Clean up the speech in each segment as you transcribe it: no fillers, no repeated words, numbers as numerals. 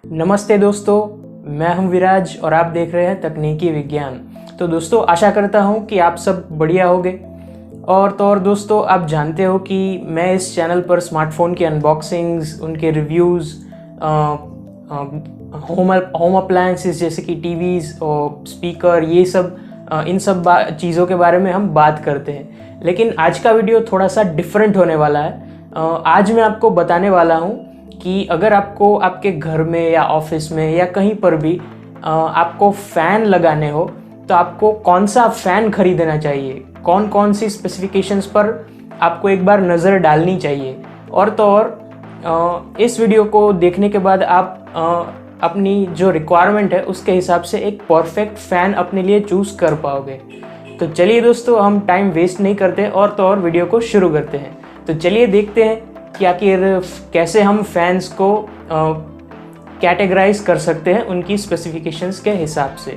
नमस्ते दोस्तों, मैं हूं विराज और आप देख रहे हैं तकनीकी विज्ञान। तो दोस्तों, आशा करता हूं कि आप सब बढ़िया होंगे। और दोस्तों, आप जानते हो कि मैं इस चैनल पर स्मार्टफोन की अनबॉक्सिंग्स, उनके रिव्यूज़, होम अप्लायंसेस जैसे कि टीवीज़ और स्पीकर, ये सब इन सब चीज़ों के बारे में हम बात करते हैं। लेकिन आज का वीडियो थोड़ा सा डिफरेंट होने वाला है। आज मैं आपको बताने वाला हूँ कि अगर आपको आपके घर में या ऑफिस में या कहीं पर भी आपको फ़ैन लगाने हो तो आपको कौन सा फ़ैन खरीदना चाहिए, कौन कौन सी स्पेसिफिकेशंस पर आपको एक बार नज़र डालनी चाहिए। और इस वीडियो को देखने के बाद आप अपनी जो रिक्वायरमेंट है उसके हिसाब से एक परफेक्ट फ़ैन अपने लिए चूज़ कर पाओगे। तो चलिए दोस्तों, हम टाइम वेस्ट नहीं करते और वीडियो को शुरू करते हैं। तो चलिए देखते हैं कि आखिर कैसे हम फैंस को कैटेगराइज कर सकते हैं उनकी स्पेसिफिकेशंस के हिसाब से।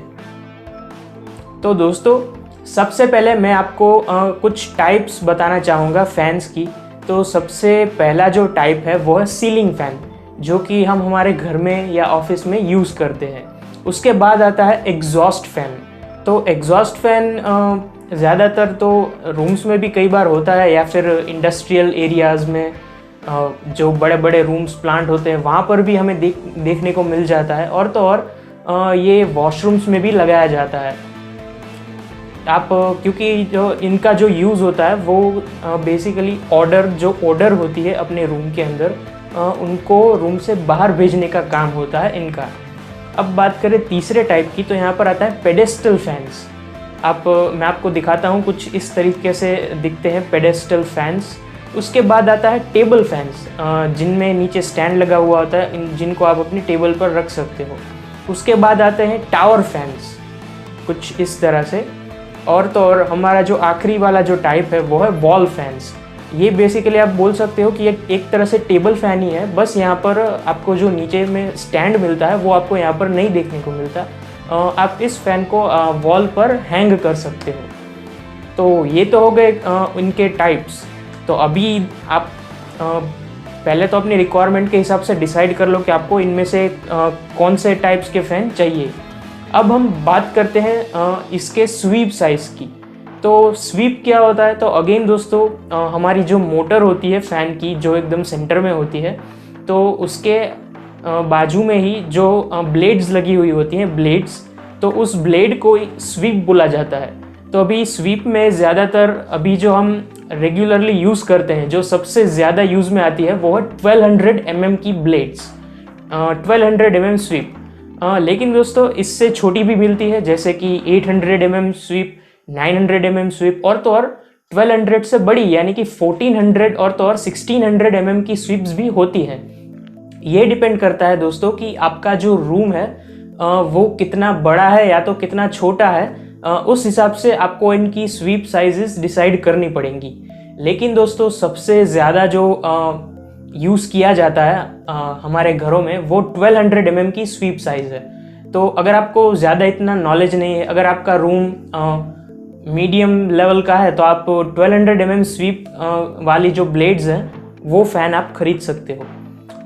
तो दोस्तों, सबसे पहले मैं आपको कुछ टाइप्स बताना चाहूँगा फ़ैन्स की। तो सबसे पहला जो टाइप है वो है सीलिंग फ़ैन, जो कि हम हमारे घर में या ऑफिस में यूज़ करते हैं। उसके बाद आता है एग्जॉस्ट फ़ैन। तो एग्जॉस्ट फ़ैन ज़्यादातर तो रूम्स में भी कई बार होता है, या फिर इंडस्ट्रियल एरियाज़ में जो बड़े बड़े रूम्स प्लांट होते हैं वहाँ पर भी हमें देखने को मिल जाता है। और ये वॉशरूम्स में भी लगाया जाता है। क्योंकि जो इनका जो यूज़ होता है वो बेसिकली जो ऑर्डर होती है अपने रूम के अंदर, उनको रूम से बाहर भेजने का काम होता है इनका। अब बात करें तीसरे टाइप की, तो यहाँ पर आता है पेडेस्टल फैंस। मैं आपको दिखाता हूँ, कुछ इस तरीके से दिखते हैं पेडेस्टल फैंस। उसके बाद आता है टेबल फैंस, जिनमें नीचे स्टैंड लगा हुआ होता है, जिनको आप अपनी टेबल पर रख सकते हो। उसके बाद आते हैं टावर फैंस, कुछ इस तरह से। और हमारा जो आखिरी वाला जो टाइप है वो है वॉल फैंस। ये बेसिकली आप बोल सकते हो कि एक तरह से टेबल फैन ही है, बस यहाँ पर आपको जो नीचे में स्टैंड मिलता है वो आपको यहाँ पर नहीं देखने को मिलता। आप इस फैन को वॉल पर हैंग कर सकते हो। तो ये तो हो गए इनके टाइप्स। तो अभी आप पहले तो अपनी रिक्वायरमेंट के हिसाब से डिसाइड कर लो कि आपको इनमें से कौन से टाइप्स के फ़ैन चाहिए। अब हम बात करते हैं इसके स्वीप साइज़ की। तो स्वीप क्या होता है? तो अगेन दोस्तों, हमारी जो मोटर होती है फ़ैन की, जो एकदम सेंटर में होती है, तो उसके बाजू में ही जो ब्लेड्स लगी हुई होती हैं, ब्लेड्स, तो उस ब्लेड को स्वीप बोला जाता है। तो अभी स्वीप में ज़्यादातर अभी जो हम रेगुलरली यूज़ करते हैं, जो सबसे ज़्यादा यूज़ में आती है वो है 1200 mm की ब्लेड्स, 1200 mm स्वीप। लेकिन दोस्तों, इससे छोटी भी मिलती है, जैसे कि 800 mm स्वीप, 900 mm स्वीप, और 1200 से बड़ी यानी कि 1400 और 1600 mm की स्वीप्स भी होती हैं। ये डिपेंड करता है दोस्तों कि आपका जो रूम है वो कितना बड़ा है या तो कितना छोटा है। उस हिसाब से आपको इनकी स्वीप साइजेस डिसाइड करनी पड़ेंगी। लेकिन दोस्तों, सबसे ज़्यादा जो यूज़ किया जाता है हमारे घरों में वो 1200 mm की स्वीप साइज़ है। तो अगर आपको ज़्यादा इतना नॉलेज नहीं है, अगर आपका रूम मीडियम लेवल का है, तो आप 1200 mm स्वीप वाली जो ब्लेड्स हैं वो फ़ैन आप खरीद सकते हो।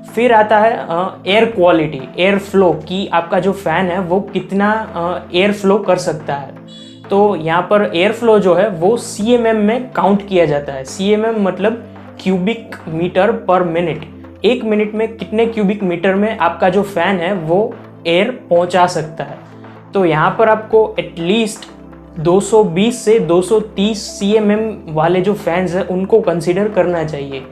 फिर आता है एयर क्वालिटी, एयर फ्लो की आपका जो फ़ैन है वो कितना एयर फ्लो कर सकता है। तो यहाँ पर एयर फ्लो जो है वो CMM में काउंट किया जाता है। CMM मतलब क्यूबिक मीटर पर मिनट। एक मिनट में कितने क्यूबिक मीटर में आपका जो फ़ैन है वो एयर पहुँचा सकता है। तो यहाँ पर आपको एटलीस्ट 220 से 230 CMM वाले जो फैंस हैं उनको कंसीडर करना चाहिए।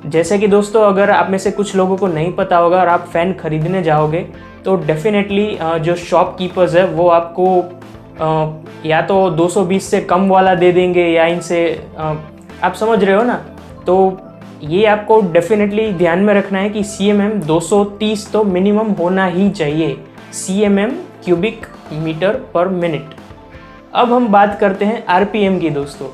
जैसे कि दोस्तों, अगर आप में से कुछ लोगों को नहीं पता होगा और आप फ़ैन खरीदने जाओगे तो डेफिनेटली जो शॉपकीपर्स है वो आपको या तो 220 से कम वाला दे देंगे, या इनसे आप समझ रहे हो ना। तो ये आपको डेफिनेटली ध्यान में रखना है कि CMM 230 तो मिनिमम होना ही चाहिए, CMM क्यूबिक मीटर पर मिनट। अब हम बात करते हैं RPM की दोस्तों।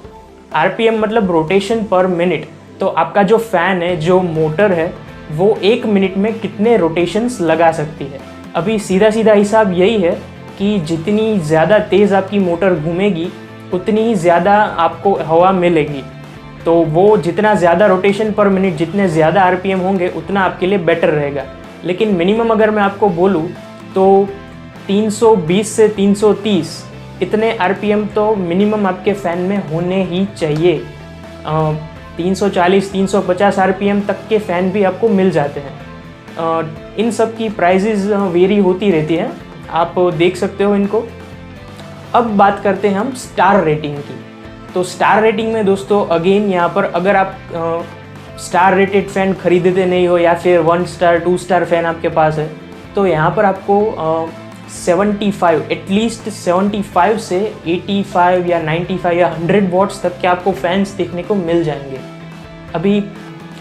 RPM मतलब रोटेशन पर मिनट। तो आपका जो फ़ैन है, जो मोटर है, वो एक मिनट में कितने रोटेशंस लगा सकती है। अभी सीधा सीधा हिसाब यही है कि जितनी ज़्यादा तेज़ आपकी मोटर घूमेगी उतनी ही ज़्यादा आपको हवा मिलेगी। तो वो जितना ज़्यादा रोटेशन पर मिनट, जितने ज़्यादा RPM होंगे उतना आपके लिए बेटर रहेगा। लेकिन मिनिमम अगर मैं आपको बोलूँ तो 320 से 330 इतने आरपीएम तो मिनिमम आपके फ़ैन में होने ही चाहिए। 340 350 आरपीएम तक के फ़ैन भी आपको मिल जाते हैं। इन सब की प्राइजेज़ वेरी होती रहती हैं, आप देख सकते हो इनको। अब बात करते हैं हम स्टार रेटिंग की। तो स्टार रेटिंग में दोस्तों अगेन यहाँ पर अगर आप स्टार रेटेड फ़ैन खरीदते नहीं हो या फिर 1 स्टार 2 स्टार फ़ैन आपके पास है, तो यहाँ पर आपको 75 एटलीस्ट 75 से 85 या 95 या 100 वॉट्स तक के आपको फैंस देखने को मिल जाएंगे। अभी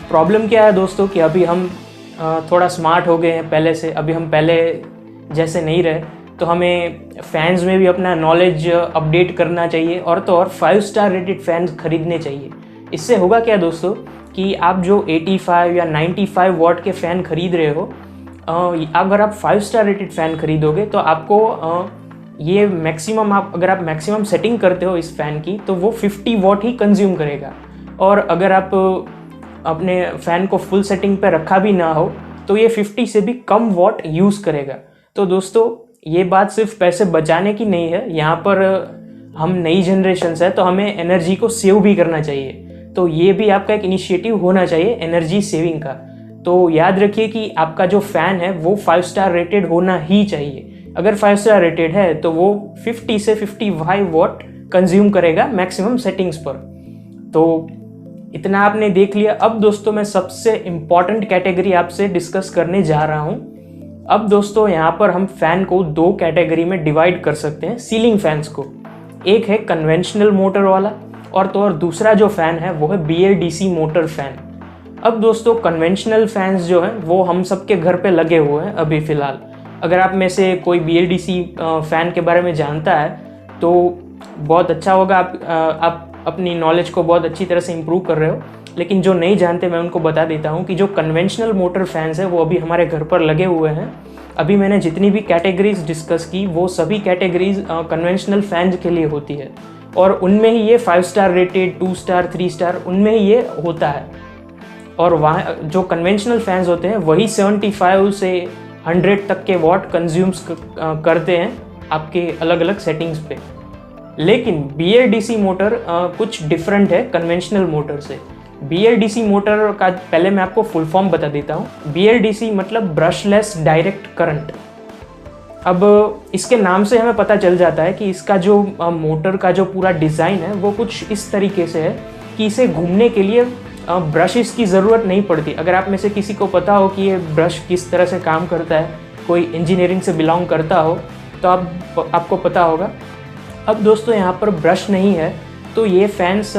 प्रॉब्लम क्या है दोस्तों कि अभी हम थोड़ा स्मार्ट हो गए हैं पहले से, अभी हम पहले जैसे नहीं रहे, तो हमें फ़ैन्स में भी अपना नॉलेज अपडेट करना चाहिए और तो और 5 स्टार रेटेड फ़ैन्स खरीदने चाहिए। इससे होगा क्या दोस्तों कि आप जो 85 या 95 वॉट के फ़ैन खरीद रहे हो, अगर आप 5 स्टार रेटेड फ़ैन खरीदोगे तो आपको ये मैक्सिमम अगर आप मैक्सिमम सेटिंग करते हो इस फ़ैन की तो वो 50 वॉट ही कंज्यूम करेगा। और अगर आप अपने फ़ैन को फुल सेटिंग पे रखा भी ना हो तो ये 50 से भी कम वॉट यूज़ करेगा। तो दोस्तों ये बात सिर्फ पैसे बचाने की नहीं है, यहाँ पर हम नई जनरेशन है तो हमें एनर्जी को सेव भी करना चाहिए। तो ये भी आपका एक इनिशिएटिव होना चाहिए एनर्जी सेविंग का। तो याद रखिए कि आपका जो फ़ैन है वो 5 स्टार रेटेड होना ही चाहिए। अगर 5 स्टार रेटेड है तो वो 50 से 55 वॉट कंज्यूम करेगा मैक्सिमम सेटिंग्स पर। तो इतना आपने देख लिया। अब दोस्तों मैं सबसे इम्पॉर्टेंट कैटेगरी आपसे डिस्कस करने जा रहा हूँ। अब दोस्तों यहाँ पर हम फ़ैन को 2 कैटेगरी में डिवाइड कर सकते हैं, सीलिंग फैंस को। एक है कन्वेंशनल मोटर वाला और तो और दूसरा जो फ़ैन है वो है BLDC मोटर फ़ैन। अब दोस्तों कन्वेंशनल फैंस जो हैं वो हम सबके घर पे लगे हुए हैं अभी फ़िलहाल। अगर आप में से कोई BLDC फ़ैन के बारे में जानता है तो बहुत अच्छा होगा, आप अपनी नॉलेज को बहुत अच्छी तरह से इम्प्रूव कर रहे हो। लेकिन जो नहीं जानते मैं उनको बता देता हूँ कि जो कन्वेंशनल मोटर फैंस हैं वो अभी हमारे घर पर लगे हुए हैं। अभी मैंने जितनी भी कैटेगरीज डिस्कस की वो सभी कैटेगरीज कन्वेंशनल फैंस के लिए होती है और उनमें ही ये 5 स्टार रेटेड, 2 स्टार, 3 स्टार उनमें ही ये होता है। और वहाँ जो कन्वेंशनल फैंस होते हैं वही 75 से 100 तक के वॉट कंज्यूम्स करते हैं आपके अलग अलग सेटिंग्स पे। लेकिन BLDC मोटर कुछ डिफरेंट है कन्वेंशनल मोटर से। BLDC मोटर का पहले मैं आपको फुल फॉर्म बता देता हूँ। BLDC मतलब ब्रशलेस डायरेक्ट करंट। अब इसके नाम से हमें पता चल जाता है कि इसका जो मोटर का जो पूरा डिज़ाइन है वो कुछ इस तरीके से है कि इसे घूमने के लिए ब्रशेस की ज़रूरत नहीं पड़ती। अगर आप में से किसी को पता हो कि ये ब्रश किस तरह से काम करता है, कोई इंजीनियरिंग से बिलोंग करता हो तो आपको पता होगा। अब दोस्तों यहाँ पर ब्रश नहीं है तो ये फैंस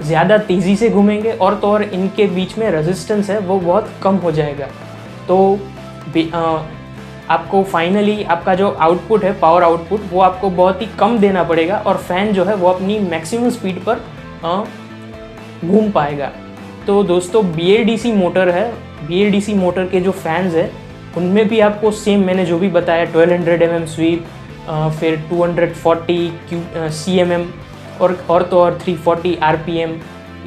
ज़्यादा तेज़ी से घूमेंगे और तो और इनके बीच में रेजिस्टेंस है वो बहुत कम हो जाएगा। तो आपको फाइनली आपका जो आउटपुट है, पावर आउटपुट, वो आपको बहुत ही कम देना पड़ेगा और फ़ैन जो है वो अपनी मैक्सिमम स्पीड पर घूम पाएगा। तो दोस्तों BLDC मोटर है, BLDC मोटर के जो फैंस है उनमें भी आपको सेम मैंने जो भी बताया 1200 mm स्वीप, फिर 240 CMM और तो और 340 RPM,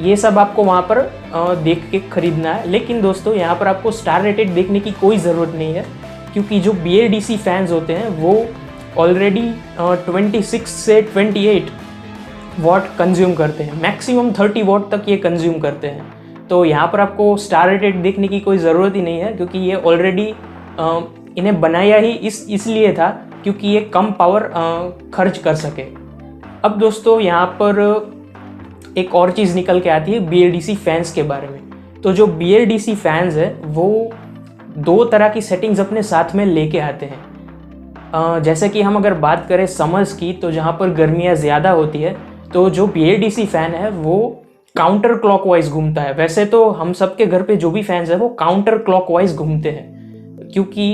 ये सब आपको वहाँ पर देख के ख़रीदना है। लेकिन दोस्तों यहाँ पर आपको स्टार रेटेड देखने की कोई ज़रूरत नहीं है क्योंकि जो BLDC फैंस होते हैं वो ऑलरेडी 26 से 28 वॉट कंज्यूम करते हैं, मैक्सिमम 30 वॉट तक ये कंज्यूम करते हैं। तो यहाँ पर आपको स्टार रेटेड देखने की कोई ज़रूरत ही नहीं है क्योंकि ये ऑलरेडी इन्हें बनाया ही इसलिए था क्योंकि ये कम पावर खर्च कर सके। अब दोस्तों यहाँ पर एक और चीज़ निकल के आती है BLDC फैंस के बारे में। तो जो BLDC फैंस है वो 2 तरह की सेटिंग्स अपने साथ में लेके आते हैं। जैसे कि हम अगर बात करें समर्स की, तो जहाँ पर गर्मियाँ ज़्यादा होती है तो जो BLDC फ़ैन है वो काउंटर क्लॉकवाइज घूमता है। वैसे तो हम सबके घर पे जो भी फैंस है वो काउंटर क्लॉकवाइज घूमते हैं क्योंकि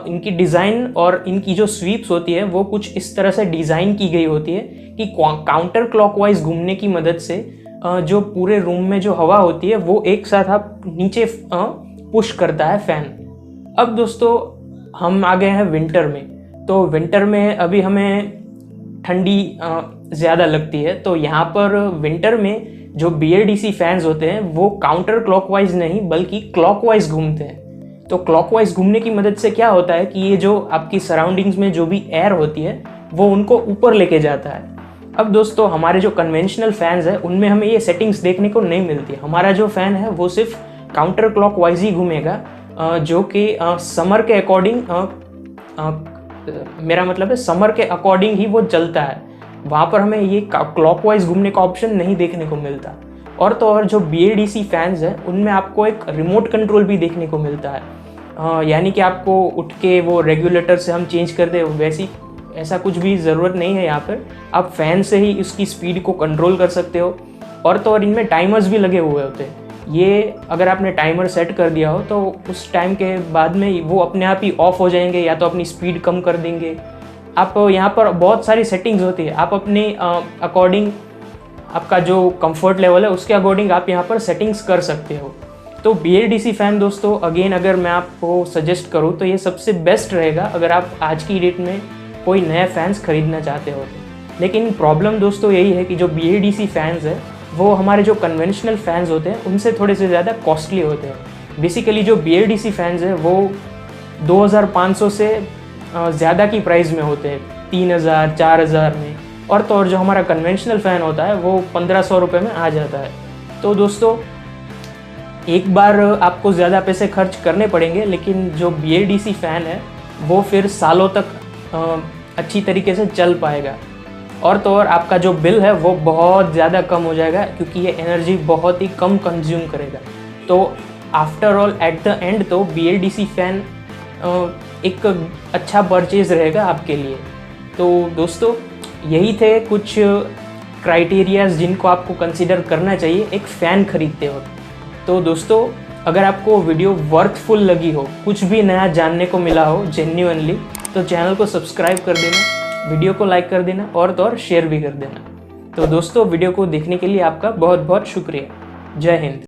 इनकी डिज़ाइन और इनकी जो स्वीप्स होती है वो कुछ इस तरह से डिज़ाइन की गई होती है कि काउंटर क्लॉकवाइज घूमने की मदद से जो पूरे रूम में जो हवा होती है वो एक साथ आप नीचे पुश करता है फ़ैन। अब दोस्तों हम आ गए हैं विंटर में। तो विंटर में अभी हमें ठंडी ज़्यादा लगती है, तो यहाँ पर विंटर में जो BLDC फैंस होते हैं वो काउंटर क्लॉकवाइज नहीं बल्कि क्लॉकवाइज घूमते हैं। तो क्लॉकवाइज घूमने की मदद से क्या होता है कि ये जो आपकी सराउंडिंग्स में जो भी एयर होती है वो उनको ऊपर लेके जाता है। अब दोस्तों हमारे जो कन्वेंशनल फैंस है उनमें हमें ये सेटिंग्स देखने को नहीं मिलती। हमारा जो फ़ैन है वो सिर्फ काउंटर क्लॉकवाइज ही घूमेगा, जो कि समर के अकॉर्डिंग, मेरा मतलब है समर के अकॉर्डिंग ही वो चलता है। वहाँ पर हमें ये क्लॉकवाइज घूमने का ऑप्शन नहीं देखने को मिलता। और तो और जो BLDC फैंस हैं उनमें आपको एक रिमोट कंट्रोल भी देखने को मिलता है, यानी कि आपको उठ के वो रेगुलेटर से हम चेंज कर दे, वैसी ऐसा कुछ भी ज़रूरत नहीं है। यहाँ पर आप फ़ैन से ही इसकी स्पीड को कंट्रोल कर सकते हो। और तो और इनमें टाइमर्स भी लगे हुए होते हैं। ये अगर आपने टाइमर सेट कर दिया हो तो उस टाइम के बाद में वो अपने आप ही ऑफ हो जाएंगे या तो अपनी स्पीड कम कर देंगे। आप यहाँ पर बहुत सारी सेटिंग्स होती है, आप अपने अकॉर्डिंग, आपका जो कंफर्ट लेवल है उसके अकॉर्डिंग आप यहाँ पर सेटिंग्स कर सकते हो। तो BLDC फ़ैन दोस्तों अगेन अगर मैं आपको सजेस्ट करूँ तो ये सबसे बेस्ट रहेगा अगर आप आज की डेट में कोई नया फैंस खरीदना चाहते हो। लेकिन प्रॉब्लम दोस्तों यही है कि जो BLDC फैंस है वो हमारे जो कन्वेंशनल फैंस होते हैं उनसे थोड़े से ज़्यादा कॉस्टली होते हैं। बेसिकली जो BLDC फैंस है वो 2500 से ज़्यादा की प्राइस में होते हैं, 3000 4000 में। और तो और जो हमारा कन्वेंशनल फ़ैन होता है वो 1500 रुपये में आ जाता है। तो दोस्तों एक बार आपको ज़्यादा पैसे खर्च करने पड़ेंगे, लेकिन जो BLDC फ़ैन है वो फिर सालों तक अच्छी तरीके से चल पाएगा। और तो और आपका जो बिल है वो बहुत ज़्यादा कम हो जाएगा क्योंकि ये एनर्जी बहुत ही कम कंज्यूम करेगा। तो after all at the end तो BLDC फ़ैन एक अच्छा परचेज़ रहेगा आपके लिए। तो दोस्तों यही थे कुछ क्राइटेरियाज जिनको आपको कंसिडर करना चाहिए एक फ़ैन खरीदते वक्त। तो दोस्तों अगर आपको वीडियो वर्थफुल लगी हो, कुछ भी नया जानने को मिला हो जेन्युइनली, तो चैनल को सब्सक्राइब कर देना, वीडियो को लाइक कर देना और तो और शेयर भी कर देना। तो दोस्तों वीडियो को देखने के लिए आपका बहुत बहुत शुक्रिया। जय हिंद।